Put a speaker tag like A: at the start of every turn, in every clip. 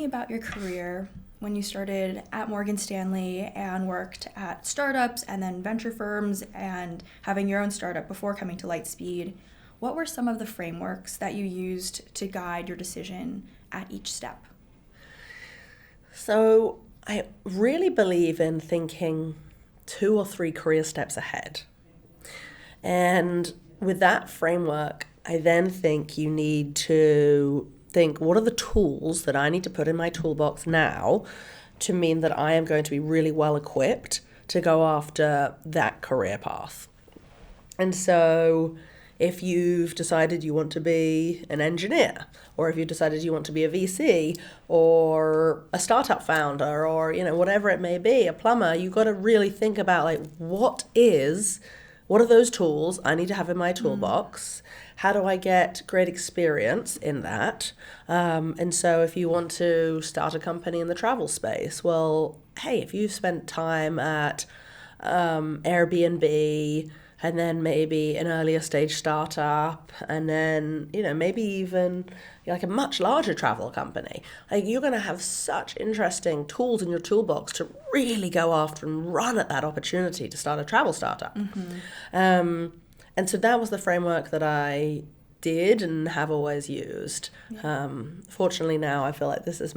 A: thinking about your career when you started at Morgan Stanley and worked at startups and then venture firms and having your own startup before coming to Lightspeed, what were some of the frameworks that you used to guide your decision at each step?
B: So I really believe in thinking 2 or 3 career steps ahead. And with that framework, I then think you need to think, what are the tools that I need to put in my toolbox now to mean that I am going to be really well equipped to go after that career path? And so if you've decided you want to be an engineer, or if you've decided you want to be a VC or a startup founder, or whatever it may be, a plumber, you've got to really think about what are those tools I need to have in my toolbox? How do I get great experience in that? And so if you want to start a company in the travel space, well, hey, if you've spent time at Airbnb, and then maybe an earlier stage startup, and then, maybe even like a much larger travel company, you're going to have such interesting tools in your toolbox to really go after and run at that opportunity to start a travel startup. And so that was the framework that I did and have always used. Fortunately now I feel like this is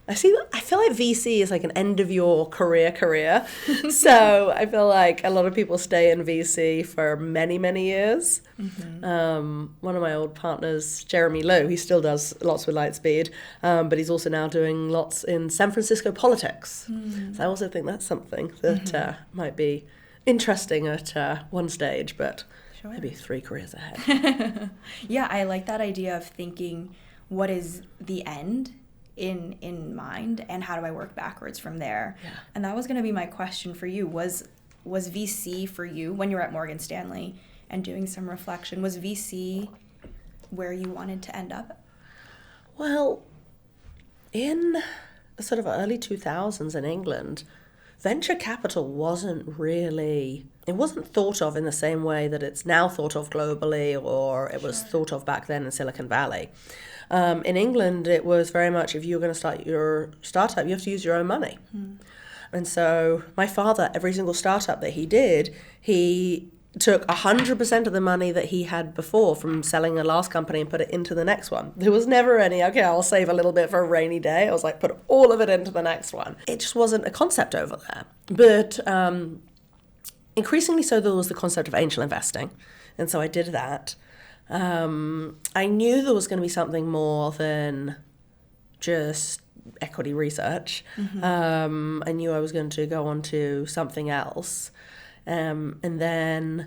B: I feel like VC is like an end of your career. So I feel like a lot of people stay in VC for many, many years. One of my old partners, Jeremy Lowe, he still does lots with Lightspeed, but he's also now doing lots in San Francisco politics. So I also think that's something that might be interesting at one stage, but maybe 3 careers ahead.
A: Yeah, I like that idea of thinking, what is the end in mind, and how do I work backwards from there?
B: Yeah.
A: And that was going to be my question for you. Was VC for you when you were at Morgan Stanley and doing some reflection? Was VC where you wanted to end up?
B: Well, in the sort of early 2000s in England, venture capital wasn't thought of in the same way that it's now thought of globally, or it was thought of back then in Silicon Valley. In England, it was very much, if you're going to start your startup, you have to use your own money. And so my father, every single startup that he did, he took 100% of the money that he had before from selling the last company and put it into the next one. There was never any, okay, I'll save a little bit for a rainy day. I was like, put all of it into the next one. It just wasn't a concept over there. But increasingly so, there was the concept of angel investing. And so I did that. I knew there was going to be something more than just equity research. I knew I was going to go on to something else. And then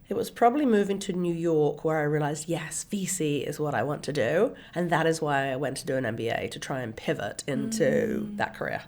B: it was probably moving to New York where I realized, yes, VC is what I want to do. And that is why I went to do an MBA, to try and pivot into that career.